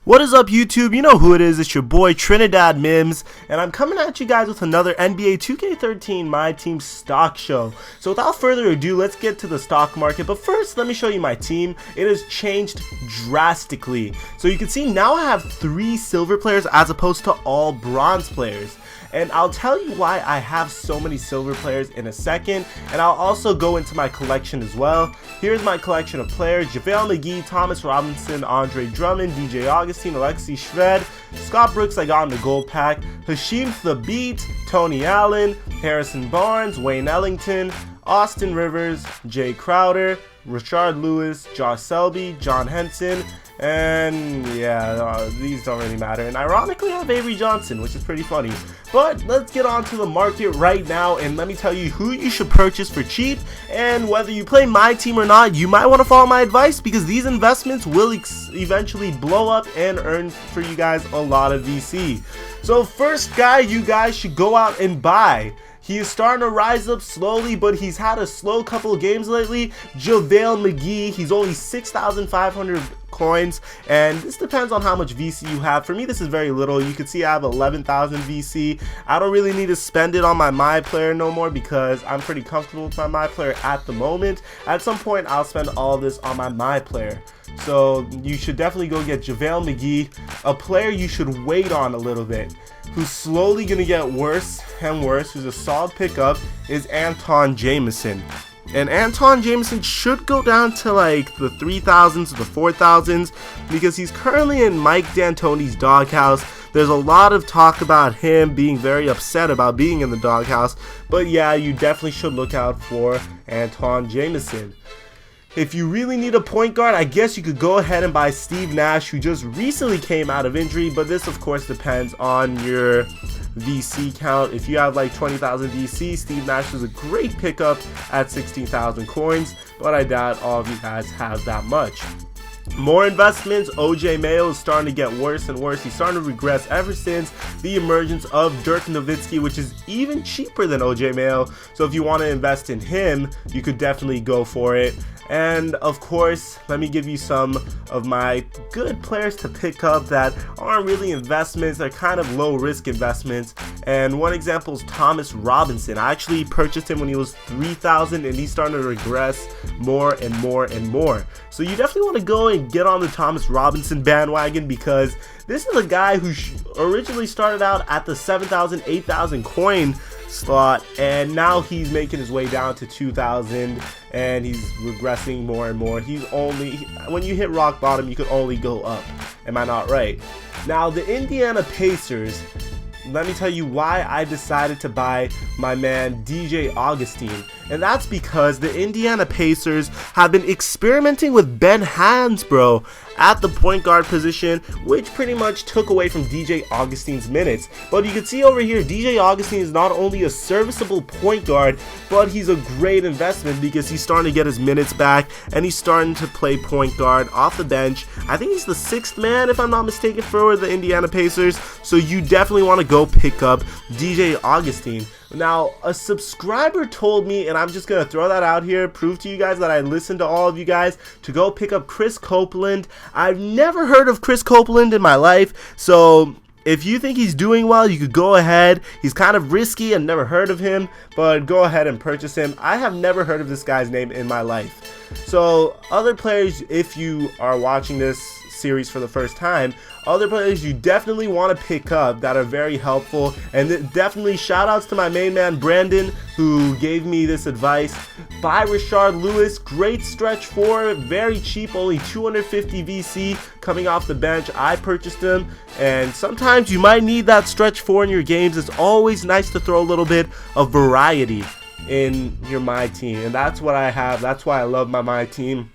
What is up, YouTube? You know who it is. It's your boy Trinidad Mims, and I'm coming at you guys with another NBA 2K13 MyTEAM stock show. So without further ado, let's get to the stock market. But first, let me show you my team. It has changed drastically. So you can see now I have 3 silver players as opposed to all bronze players. And I'll tell you why I have so many silver players in a second, and I'll also go into my collection as well. Here's my collection of players: JaVale McGee, Thomas Robinson, Andre Drummond, DJ Augustine, Alexi Shred, Scott Brooks I got in the gold pack, Hashim the Beat, Tony Allen, Harrison Barnes, Wayne Ellington, Austin Rivers, Jay Crowder, Rashard Lewis, Josh Selby, John Henson, and yeah, these don't really matter. And ironically, I have Avery Johnson, which is pretty funny. But let's get on to the market right now, and let me tell you who you should purchase for cheap. And whether you play my team or not, you might want to follow my advice, because these investments will eventually blow up and earn for you guys a lot of VC. So first guy you guys should go out and buy. He is starting to rise up slowly, but he's had a slow couple of games lately. JaVale McGee, he's only 6,500 coins, and this depends on how much VC you have. For me, this is very little. You can see I have 11,000 VC. I don't really need to spend it on my player no more, because I'm pretty comfortable with my player at the moment. At some point, I'll spend all this on my player. So you should definitely go get JaVale McGee. A player you should wait on a little bit, who's slowly going to get worse and worse, who's a solid pickup, is Antawn Jamison. And Antawn Jamison should go down to like the 3,000s to the 4,000s, because he's currently in Mike D'Antoni's doghouse. There's a lot of talk about him being very upset about being in the doghouse, but yeah, you definitely should look out for Antawn Jamison. If you really need a point guard, I guess you could go ahead and buy Steve Nash, who just recently came out of injury, but this of course depends on your VC count. If you have like 20,000 VC, Steve Nash is a great pickup at 16,000 coins, but I doubt all of you guys have that much. More investments: OJ Mayo is starting to get worse and worse. He's starting to regress ever since the emergence of Dirk Nowitzki, which is even cheaper than OJ Mayo. So if you want to invest in him, you could definitely go for it. And of course, let me give you some of my good players to pick up that aren't really investments. They're kind of low risk investments. And one example is Thomas Robinson. I actually purchased him when he was 3,000, and he's starting to regress more and more and more. So you definitely want to go and get on the Thomas Robinson bandwagon, because this is a guy who originally started out at the 7,000, 8,000 coin slot, and now he's making his way down to 2,000, and he's regressing more and more. He's only, when you hit rock bottom, you could only go up. Am I not right? Now the Indiana Pacers, let me tell you why I decided to buy my man DJ Augustine. And that's because the Indiana Pacers have been experimenting with Ben Hansbrough at the point guard position, which pretty much took away from DJ Augustine's minutes. But you can see over here, DJ Augustine is not only a serviceable point guard, but he's a great investment, because he's starting to get his minutes back, and he's starting to play point guard off the bench. I think he's the 6th man, if I'm not mistaken, for the Indiana Pacers. So you definitely want to go pick up DJ Augustine. Now, a subscriber told me, and I'm just going to throw that out here, prove to you guys that I listened to all of you guys, to go pick up Chris Copeland. I've never heard of Chris Copeland in my life, so if you think he's doing well, you could go ahead. He's kind of risky, and never heard of him, but go ahead and purchase him. I have never heard of this guy's name in my life. So other players, if you are watching this series for the first time, other players you definitely want to pick up that are very helpful. And definitely shout outs to my main man Brandon, who gave me this advice. Buy Rashard Lewis, great stretch 4, very cheap, only 250 VC coming off the bench. I purchased him, and sometimes you might need that stretch 4 in your games. It's always nice to throw a little bit of variety in your my team, and that's what I have. That's why I love my team.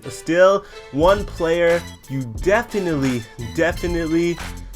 Still, one player you definitely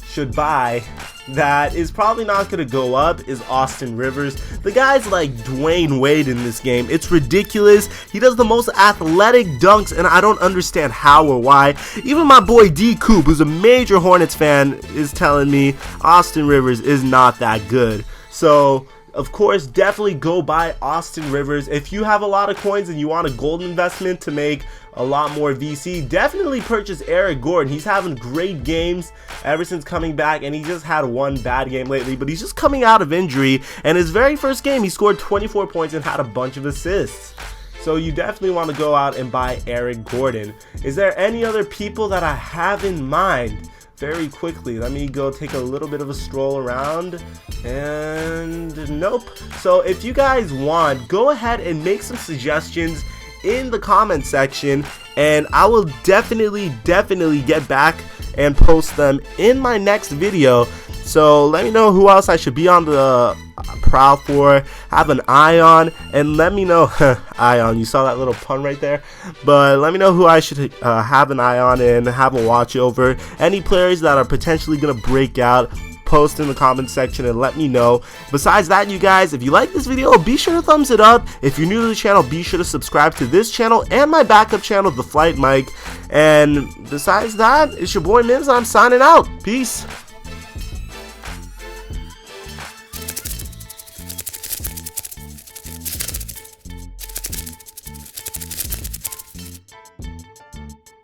should buy that is probably not going to go up is Austin Rivers. The guy's like Dwayne Wade in this game. It's ridiculous. He does the most athletic dunks, and I don't understand how or why. Even my boy D Coop, who's a major Hornets fan, is telling me Austin Rivers is not that good. So of course, definitely go buy Austin Rivers. If you have a lot of coins and you want a gold investment to make a lot more VC, definitely purchase Eric Gordon. He's having great games ever since coming back, and he just had one bad game lately, but he's just coming out of injury, and his very first game he scored 24 points and had a bunch of assists. So you definitely want to go out and buy Eric Gordon. Is there any other people that I have in mind? Very quickly, let me go take a little bit of a stroll around, and nope. So if you guys want, go ahead and make some suggestions in the comment section, and I will definitely get back and post them in my next video. So let me know who else I should be on the prowl for, have an eye on, and let me know eye on, you saw that little pun right there, but let me know who I should have an eye on and have a watch over. Any players that are potentially gonna break out, post in the comment section and let me know. Besides that, you guys, if you like this video, be sure to thumbs it up. If you're new to the channel, be sure to subscribe to this channel and my backup channel, The Flight Mike. And besides that, it's your boy Mims, and I'm signing out. Peace.